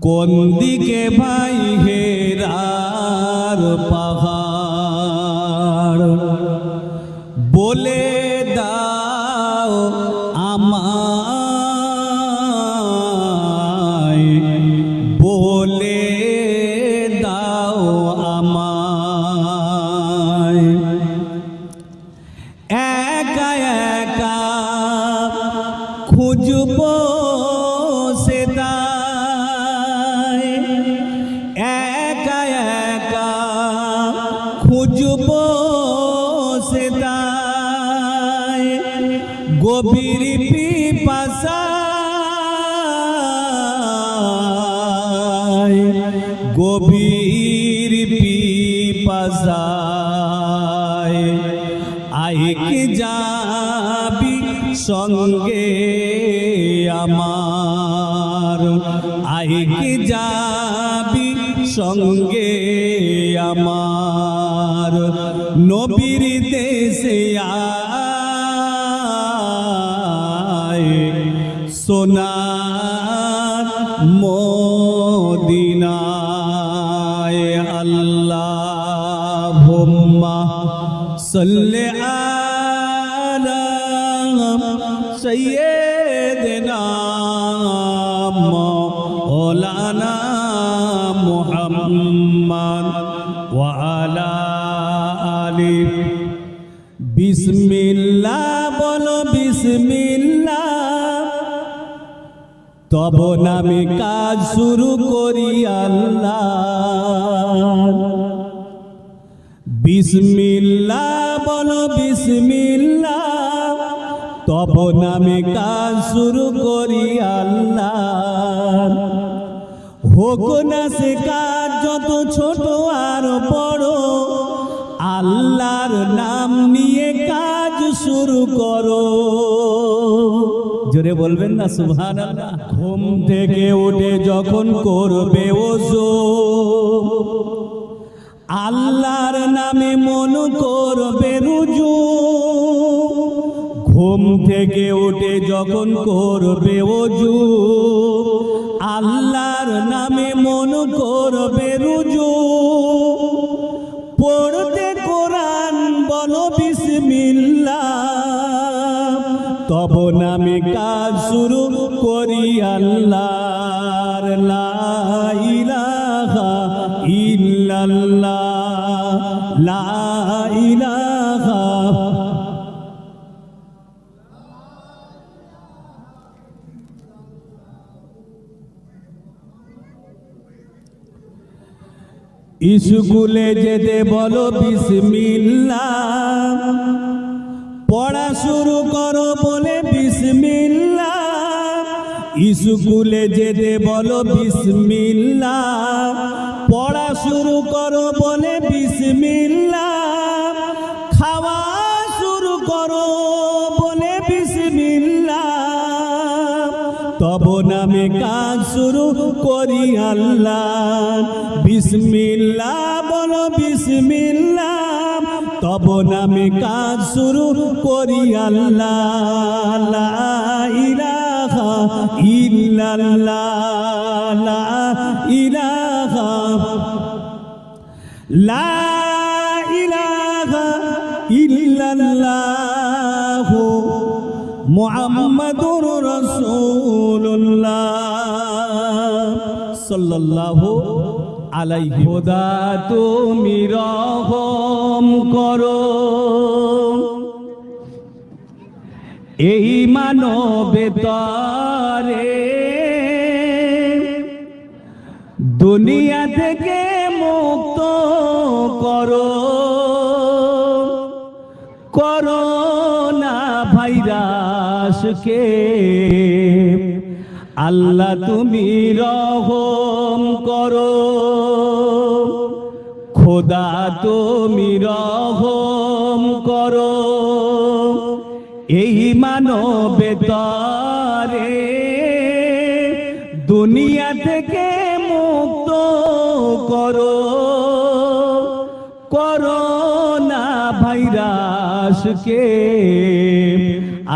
কোন দিকে ভাই হেরার পাহাড় বলে দাও আমায়, বলে দাও আমায়। একা একা খুঁজব সেদায়, একা একা খুঁজব সেদায়। গভীর পিপাসায়, গভীর পিপাসায় আইকে যাবি সঙ্গে আমার, আইকে যাবি সঙ্গে আমার। নবীর দেশে আয়, সোনার মদিনায়। আল্লাহুম্মা সাল্লি আলা সাইয়্যিদিনা মাওলানা মুহাম্মদ ওয়া আলা আলি। বিসমিল্লাহ বলো বিসমিল্লাহ, তব নামে কাজ শুরু করি আল্লাহ। বিসমিল্লাহ বলো বিসমিল্লাহ, তব নামে কাজ শুরু করি আল্লাহ। হোক না সে কাজ যত ছোট আর বড়, আল্লাহর নাম নিয়ে কাজ শুরু করো। জোরে বলবেন না সুবহানাল্লাহ। ঘুম থেকে উঠে যখন করবে ওযু, আল্লাহর নামে মন করবে রুজু। ঘুম থেকে উঠে যখন করবে ওযু, আল্লাহর নামে মন করবে রুজু। পড়তে কোরআন বলো বিসমিল্লাহ, তব নামে কাজ শুরু করি আল্লাহর। লা ইলাহা ইল্লাল্লাহ, লা ইলাহা। স্কুলে যেতে বলো বিসমিল্লাহ, পড়া শুরু করো বলে বিসমিল্লাহ। স্কুলে যেতে বলো বিসমিল্লাহ, পড়া শুরু করো বলে বিসমিল্লাহ। খাওয়া শুরু করো বলে বিসমিল্লাহ, তব নামে কাজ শুরু করি আল্লাহ। বিসমিল্লাহ বলো বিসমিল্লাহ, তব নামে কাজ শুরু করি আল্লাহ। লা ইলাহা ইল্লাল্লাহ, লা ইলাহা, লা ইলাহা ইল্লাল্লাহ মুহাম্মাদুর রাসূলুল্লাহ সাল্লাল্লাহু আলাইহি। খোদা তুমি রহম করো এই মানবে তরে, দুনিয়া থেকে মুক্ত করো করোনা ভাইরাসকে। আল্লাহ তুমি রহম করো, খোদা তুমি রহম করো এই মানবে তরে, দুনিয়া থেকে মুক্ত করো করোনা ভাইরাসকে।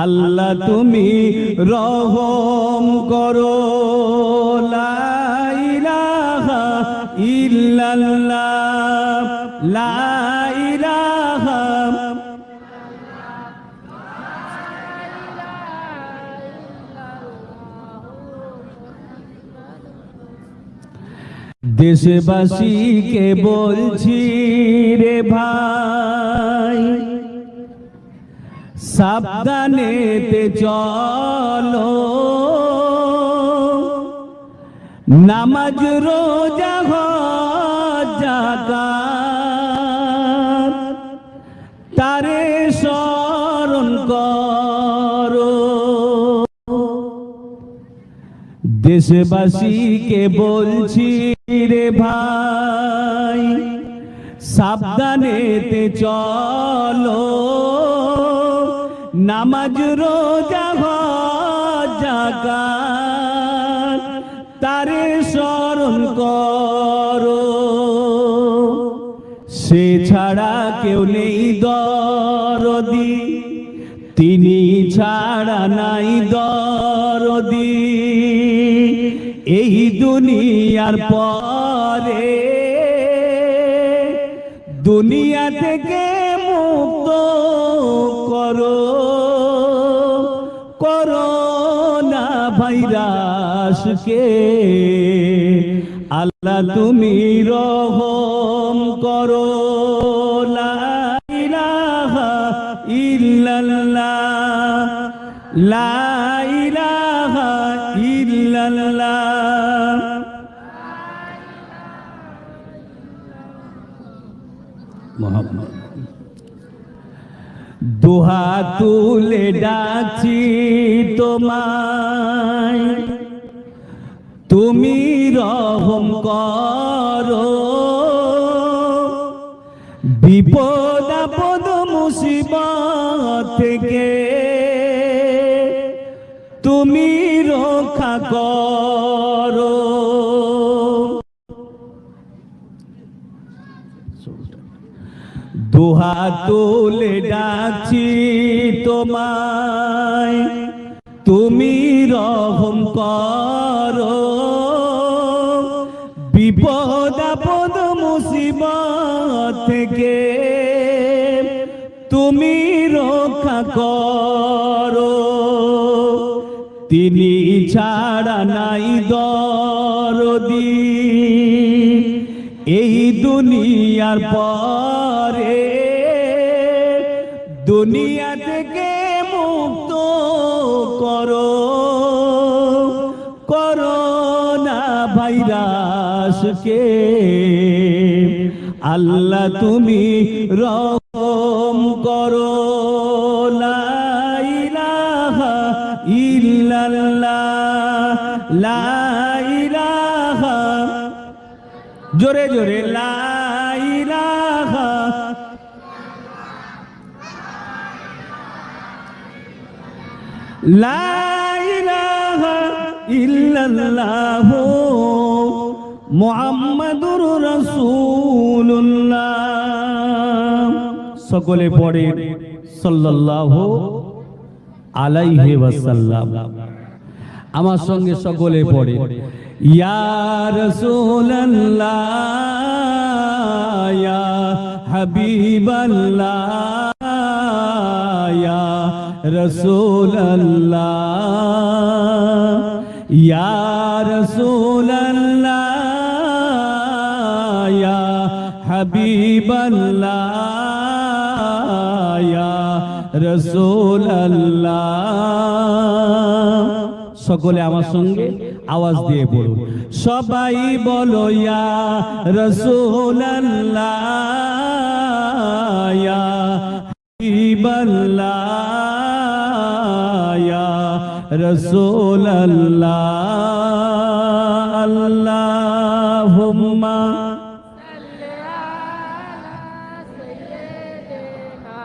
আল্লাহ তুমি রহম করো। লা ইল্লাল্লাহ লা ইলাহা দেশবাসীকে বলছি রে ভাই, সাবধানেতে চলো, নামাজ রোজা হজ যাকাত তারে স্মরণ করো। দেশবাসীকে বলছি রে ভাই, সাবধানেতে চলো, নামাজ রোজা হজ যাকাত তারে স্মরণ করো। সে ছাড়া কেউ নেই দরদি, তিনি ছাড়া নাই দরদি, এই দুনিয়ার পরে দুনিয়া থেকে মুক্ত করো, করোনা ভাইরাসকে আল্লাহ তুমি রহম করো। লা ইলাহা ইল্লাল্লাহ লা ইলাহা ইল্লাল্লাহ। মুহাম্মদ দুহা তুলে ডাকছি তোমায়, তুমি রহম করো, বিপদ আপদ মুসিবত থেকে তুমি রক্ষা করো। দুহা তুলে ডাকছি তোমায়, তুমি রহম করো, বিপদ আপদ মুসিবত থেকে তুমি রক্ষা করো। তিনি ছাড়া নাই দরদি, এই দুনিয়ার পরে দুনিয়া থেকে মুক্ত করো, করোনা ভাইরাসকে আল্লাহ তুমি রহম করো। লা ইলাহা ইল্লাল্লাহ লা ইলাহা, জোরে জোরে লা ইলাহা লা ইলাহা ইল্লাল্লাহ মুহাম্মাদুর রাসূলুল্লাহ। সকলে পড়ে সাল্লাল্লাহু আলাইহি ওয়াসাল্লাম। আমার সঙ্গে সকলে পড়ে ইয়া রাসূলুল্লাহ ইয়া হাবিবাল্লাহ ইয়া রাসূলুল্লাহ ইয়া রাসূলুল্লাহ ইয়া হাবিবাল্লাহ ইয়া রাসূলুল্লাহ। সকলে আমার সঙ্গে আওয়াজ দিয়ে পড়ুন, সবাই বলো ইয়া রাসূলুল্লাহ ইয়া হাবিবাল্লাহ ইয়া রাসূলুল্লাহ। আল্লাহুম্মা সাল্লি আলা সাইয়্যিদিনা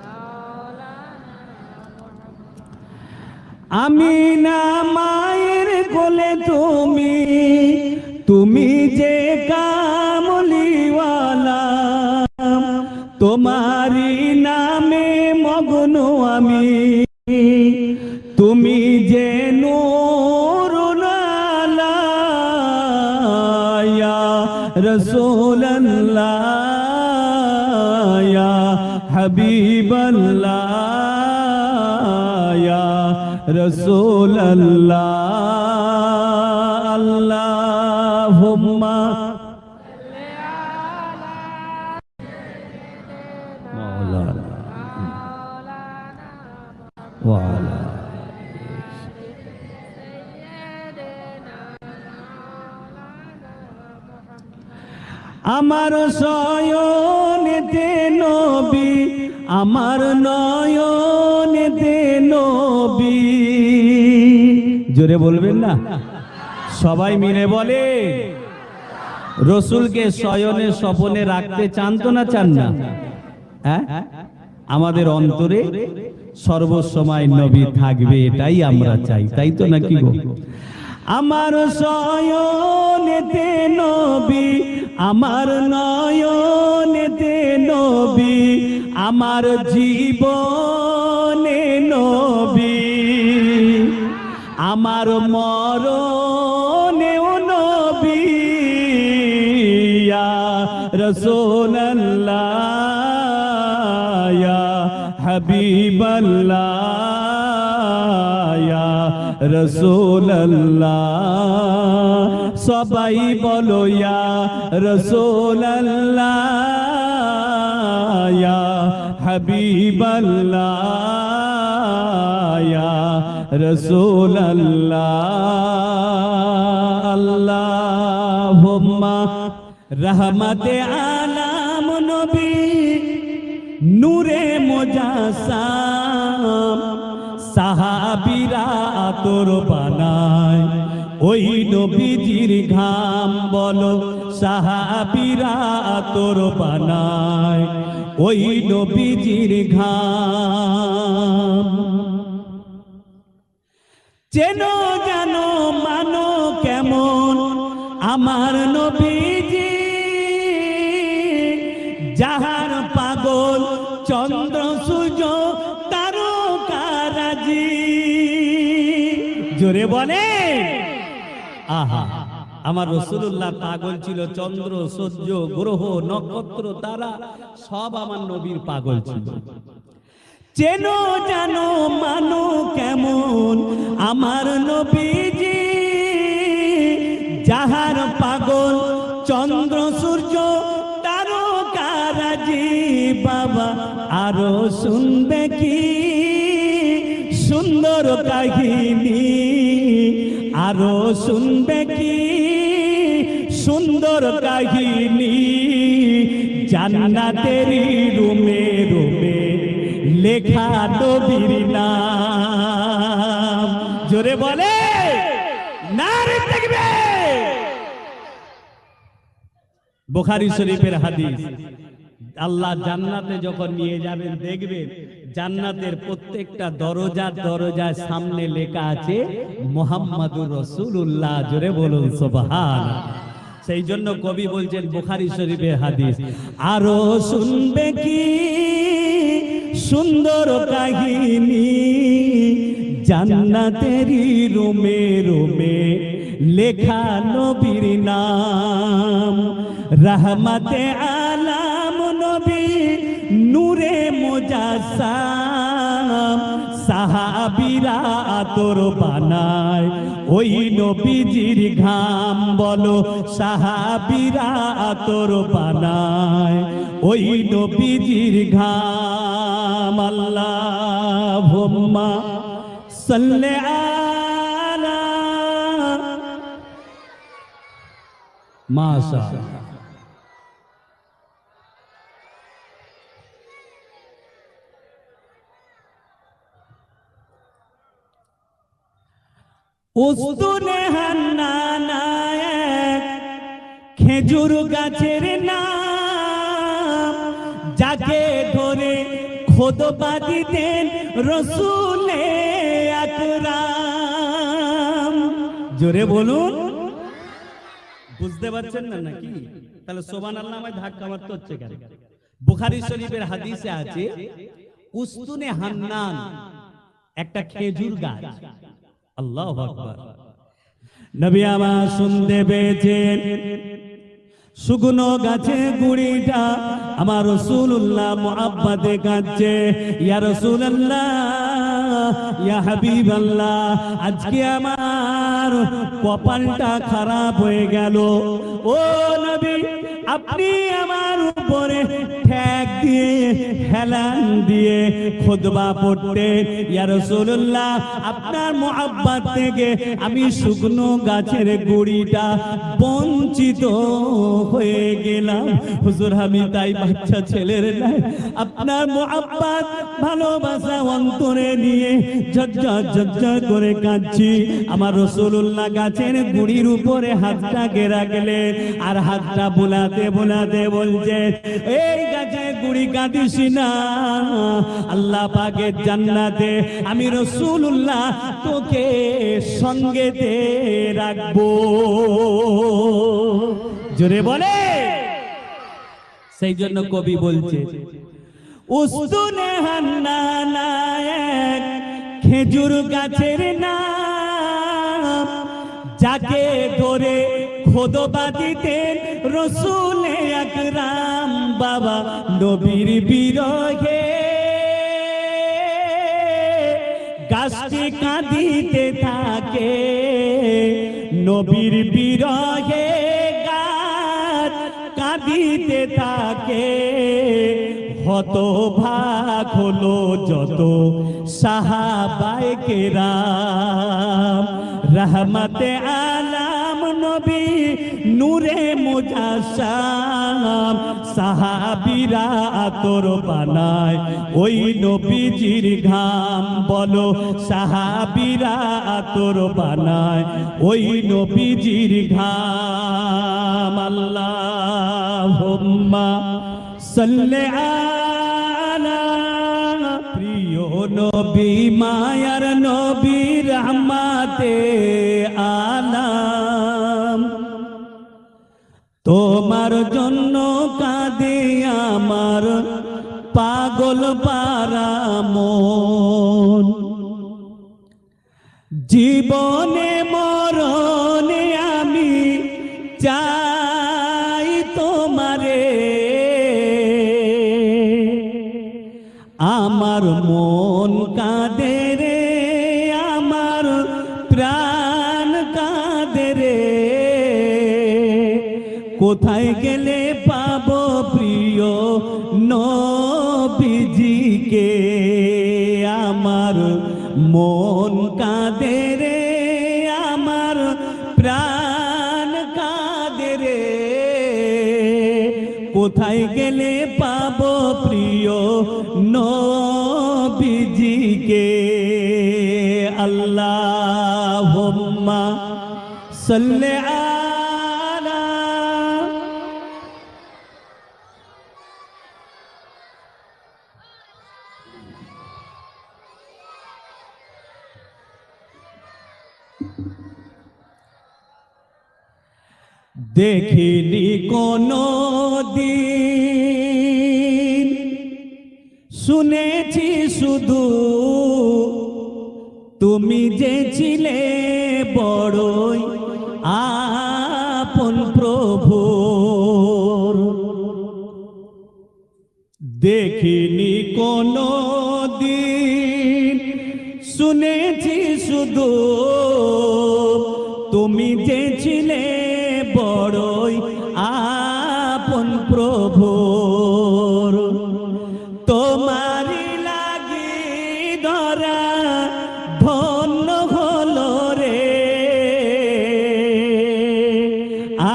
মাওলানা আমিনা মায়ের কোলে তুমি, তুমি যে কামলিওয়ালা, তোমারি নামে মগ্ন আমি। তুমি যে নূরুল আলা ইয়া রাসূলুল্লাহ ইয়া হাবিবাল্লাহ ইয়া রাসূলুল্লাহ আল্লাহুম্মা মাওলানা ওয়া আলা আমার শয়নেতে নবী আমার নয়নেতে নবী জোরে বলবেন না সবাই মিলে বলে রসুলকে শয়নে স্বপনে রাখতে চান তো না চান না হ্যাঁ আমাদের অন্তরে সর্বসময় নবী থাকবে এটাই আমরা চাই তাই তো নাকি গো আমার শয়নেতে নবী আমার নয়নেতে নবী আমার জীবনে নবী আমার মরণেও নবী ইয়া রাসূলুল্লাহ ইয়া হাবিবাল্লাহ ইয়া রাসূলুল্লাহ সবাই বলো ইয়া রাসূলুল্লাহ ইয়া হাবিবাল্লাহ ইয়া রাসূলুল্লাহ আল্লাহুম্মা রহমতে আলাম নবী নূরে মুজাসসাম সাহাবীরা আতর বানায় ওই নবীজির ঘাম বলো সাহাবীরা আতর বানায় ওই নবীজির ঘাম চেনো জানো মানো কেমন আমার নবীজি যাহার পাগল চন্দ্র সূর্য তারকারাজি জোরে বলে আহা আমার রাসূলুল্লাহ পাগল ছিল চন্দ্র সূর্য গ্রহ নক্ষত্র তারা সব আমার নবীর পাগল ছিল চেনো জানো মানো কেমন আমার নবীজি যাহার পাগল চন্দ্র সূর্য তারকারাজি বাবা আরো শুনবে কি সুন্দর কাহিনী আরো শুনবে কি সুন্দর কাহিনী জান্নাতেরই রুমে রুমে লেখা নবীর নাম জোরে বলে নারে তাকবীর বুখারী শরীফের হাদিস আল্লাহ জান্নাতে যখন নিয়ে যাবেন দেখবেন জান্নাতের প্রত্যেকটা দরজার দরজার সামনে লেখা আছে মুহাম্মাদুর রাসূলুল্লাহ জোরে বলুন সুবহানাল্লাহ সেই জন্য কবি বলছেন বুখারী শরীফের হাদিস আরো শুনবে কি সুন্দর কাহিনী জান্নাতেরই রুমে রুমে লেখা নবীর নাম রহমতে আলাম নবী নূরে মুজাসসাম সাহাবীরা আতর বানায় ওই নবীজির ঘাম বলো সাহাবীরা আতর বানায় ওই নবীজির ঘাম আল্লাহুম্মা সাল্লি আলা মাশাআল্লাহ উস্তুনে হান্নানা এক খেজুর গাছের নাম যাকে ধরে খুতবা দিতেন রাসূলে আকরাম জোরে বলুন বুঝতে পারছেন না নাকি তাহলে সুবহানাল্লাহ আমায় ধাক্কা মারতে হচ্ছে কেন বুখারী শরীফের হাদিসে আছে উস্তুনে হান্নান একটা খেজুর গাছ। আল্লাহু আকবার। নবী আমার শুনতে পেয়েছেন শুকনো গাছে গুড়িটা আমার রাসূলুল্লাহ মুহাব্বতে কাঁদছে। ইয়া রাসূলুল্লাহ, ইয়া হাবিবাল্লাহ, আজকে আমার কপালটা খারাপ হয়ে গেল। ও নবী, আপনি আমার উপরে ঠ্যাক দিয়ে হেলান দিয়ে খুতবা পড়তেন। ইয়া রাসূলুল্লাহ, আপনার মুহাব্বত থেকে আমি শুকনো গাছের গুড়িটা বঞ্চিত হয়ে গেলাম। হুজুর, আমি তাই বাচ্চা ছেলের নাই আপনার মুহাব্বত ভালোবাসা অন্তরে নিয়ে ঝরঝর ঝরঝর করে কাঁদছি। আমার রাসূলুল্লাহ গাছের গুড়ির উপরে হাতটা রাখলেন আর হাতটা বোলাতে বোলাতে বলছে, এই গাছের গুড়ি কাঁদিস না, আল্লাহ পাকের জান্নাতে আমি রাসূলুল্লাহ তোকে সঙ্গেতে রাখবো। জোরে বলে। সেই জন্য কবি বলছে, উস্তুনে হান্নানা এক খেজুর গাছের নাম, যাকে ধরে খুতবা দিতেন রাসূলে আকরাম বাবা নবীর বিরহে। গাছটি কাঁদিতে থাকে নবীর বিরহে, গাছ কাঁদিতে থাকে। হতভাগ হলো যত সাহাবায়ে কেরাম, রহমতে আলাম নবী নূরে মুজাসসাম। সাহাবীরা আতর বানায় ওই নবীজির ঘাম, বলো সাহাবীরা আতর বানায় ওই নবীজির ঘাম। আল্লাহুম্মা সাল্লি আলা প্রিয় নবী, মায়ার নবী, রহমাতে আলাম। তোমার জন্য কাঁদে আমার পাগল পারা মন, জীবনে মরণে আমি চাই তোমারে। আমার মন কাঁদে রে, আমার প্রাণ কাঁদে রে, কোথায় গেলে পাবো প্রিয় নবীজিকে। আমার মন কাঁদে রে, আমার প্রাণ কাঁদে রে, কোথায় গেলে পাবো প্রিয় নবীজিকে। আল্লাহুম্মা সাল্লি আলা। দেখিনি কোনো দিন, শুনেছি শুধু তুমি যে ছিলে বড়ই আপন প্রভুর। দেখিনি কোনো দিন, শুনেছি শুধু তুমি যে ছিলে বড়ই আপন প্রভুর। তোমারি লাগি ধরা ধন্য হলো রে,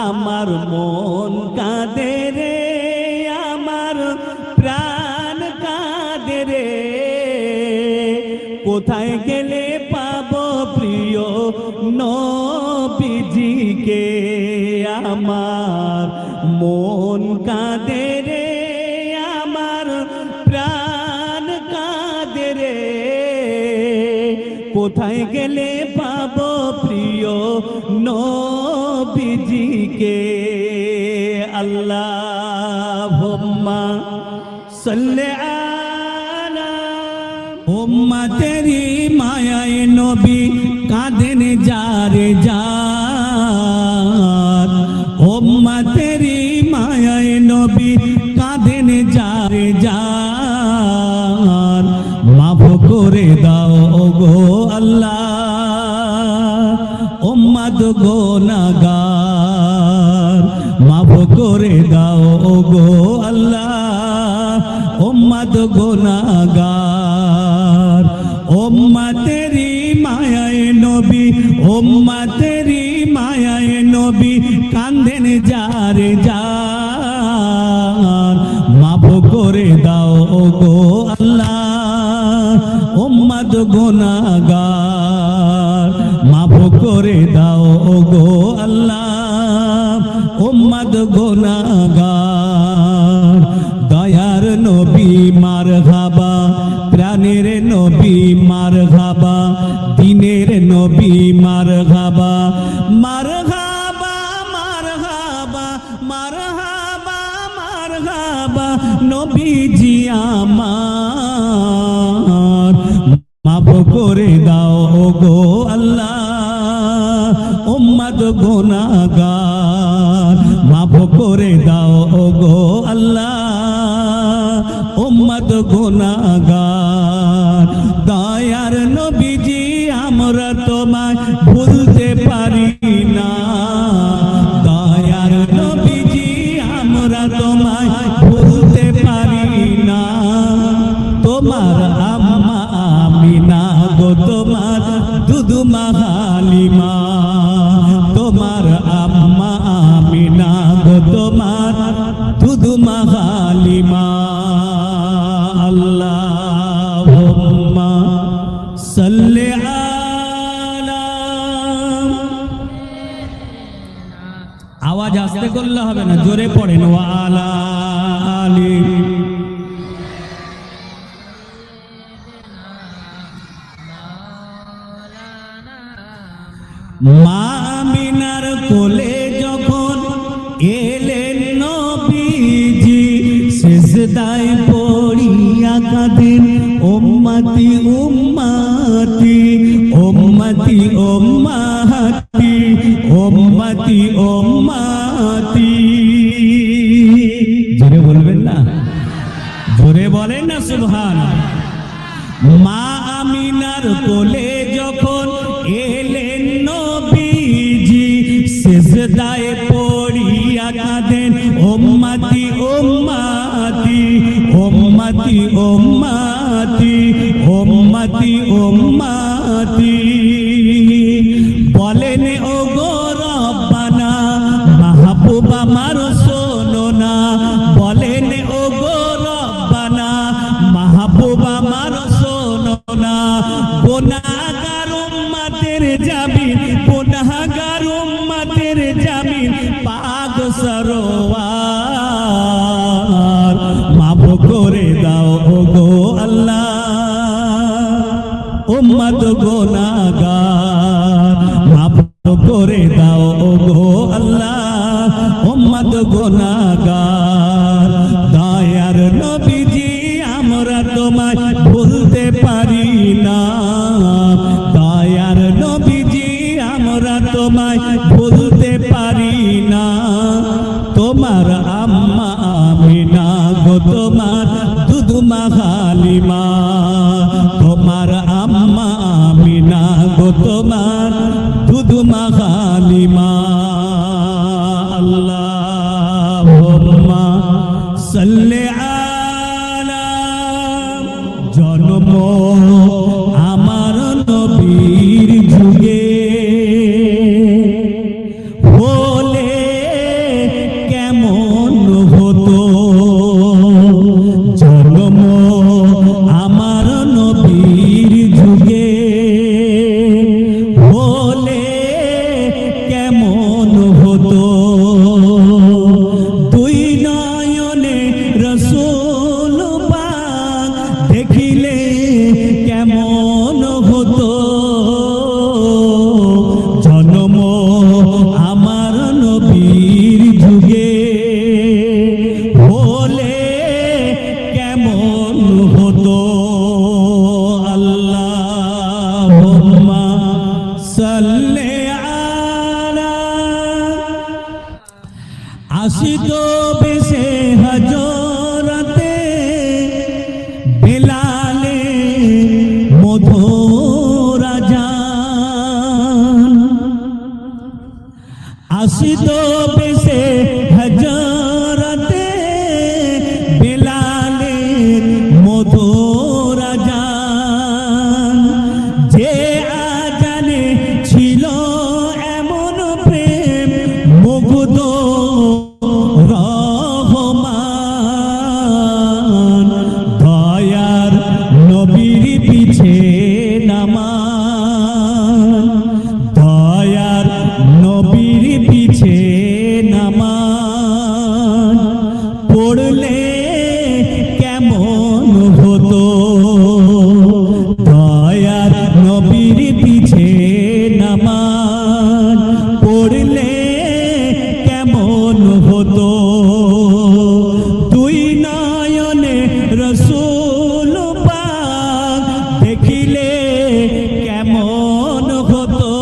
আমার মন কাঁদে রে, আমার প্রাণ কাঁদে রে, কোথায় গেলে পাবো প্রিয় নবীজিকে। আমার মন কাঁদে রে, আমার প্রাণ কাঁদে রে, কোথায় গেলে পাবো প্রিয় নবীজিকে। আল্লাহুম্মা সাল্লি আলা উম্মতেরি মায়ায় নবী কাঁদেন যারে যার, উম্মতেরি মায়ায় নবী কাঁদেন যারে যার, মাফ করে দাও ওগো আল্লাহ উম্মত গুনাহগার, মাফ করে দাও ওগো আল্লাহ উম্মত গুনাহগার। উম্মতেরি মায়ায় নবী, উম্মতেরি মায়ায় নবী কাঁদেন যারে যার, মাফ করে দাও ওগো আল্লাহ উম্মত গুনাহগার, মাফ করে দাও ওগো আল্লাহ উম্মত গুনাহগার। দয়ার নবী মারহাবা, প্রাণের নবী মারহাবা, দিনের নবী মারহাবা, মারহাবা মারহাবা মারহাবা মারহাবা নবীজি আমার, মাফ করে দাও ওগো আল্লাহ উম্মত গুনাহগার, মাফ করে দাও ওগো আল্লাহ উম্মত গুনাহগার। দয়ার নবীজি আমরা তোমায় ভুলতে পারি না, দয়ার নবীজি আমরা তোমায় ভুলতে পারি না। তোমার আম্মা আমিনা গো তোমার দুধমা হালিমা, তোমার আম্মা আমিনা গো তোমার দুধমা হালিমা। আল্লাহুম্মা সাল্লি আলা, আওয়াজ আস্তে করলে হবে না, জোরে পড়েন ওয়া আলা আলি। মা আমিনার কোলে যখন এলেন নবীজি, সিজদায় পড়িয়া কাঁদেন উম্মতি উম্মতি উম্মতি উম্মতি উম্মতি উম্মতি। জোরে বলবেন না, জোরে বলেন না সুবহানাল্লাহ। মা আমিনার কোলে যখন এলেন নবীজি, সিজদায় পড়িয়া কাঁদেন উম্মতি উম্মতি উম্মতি উম্মতি উম্মতি উম্মতি। বলেন ওগো রব্বানা মাহবুব আমার শোনো না, বলেন ওগো রব্বানা মাহবুব আমার শোনো না। গুনাহগার উম্মতের জামিন, গুনাহগার উম্মতের জামিন পাক সরওয়ার, মাফ করে দাও ওগো আল্লাহ উম্মত গুনাহগার, মাফ করে দাও ওগো আল্লাহ উম্মত গুনাহগার। দয়ার নবীজি আমরা তোমায় ভুলতে পারি না, দয়ার নবীজি আমরা তোমায় ভুলতে পারি না। তোমার আম্মা আমিনা গো তোমার দুধমা হালিমা, তোমার আম্মা আমিনা গো তোমার দুধমা হালিমা। আল্লাহুম্মা সাল্লি আলা, জন্ম আমার নবীর যুগে হলে কেমন হতো, জন্ম আমার নবীর যুগে হলে কেমন হতো। দুই নয়নে রাসূল পাক দেখিলে কেমন আসতো বেশে হজরতে বেলালের মধুর আজান, যে আজানে ছিল এমন প্রেম মুগ্ধ রহমান, দয়ার নবীর পিছে নামান, দয়ার নবীর পিছে নামান, পড়লে কেমন হতো, দয়ার নবীর পিছে নামান, পড়লে কেমন হতো, দুই নয়নে রসূল পাক দেখিলে কেমন হতো,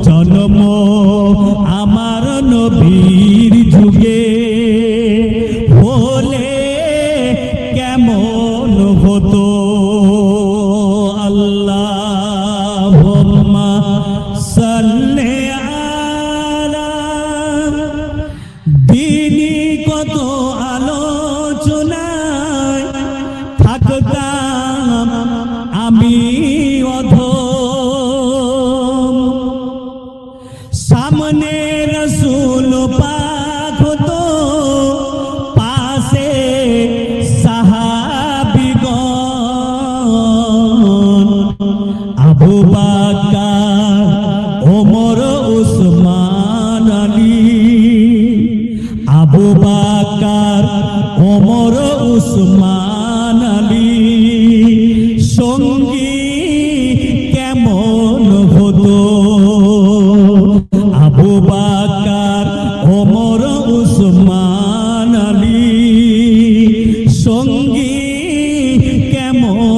জন্ম আমার নবীর যুগে হলে কেমন হতো। আল্লাহুম্মা সাল্লি আলা, দিনী কত আলোচনায় থাকতাম আমি অধম, সামনে রসূল পাক হতো, পাশে সাহাবীগণ, আবু বকর ওমর উসমান আলী, আবু বকর ওমর উসমান আলী, সঙ্গী কেমন হতো, আবু বকর ওমর উসমান আলী, সঙ্গী কেমন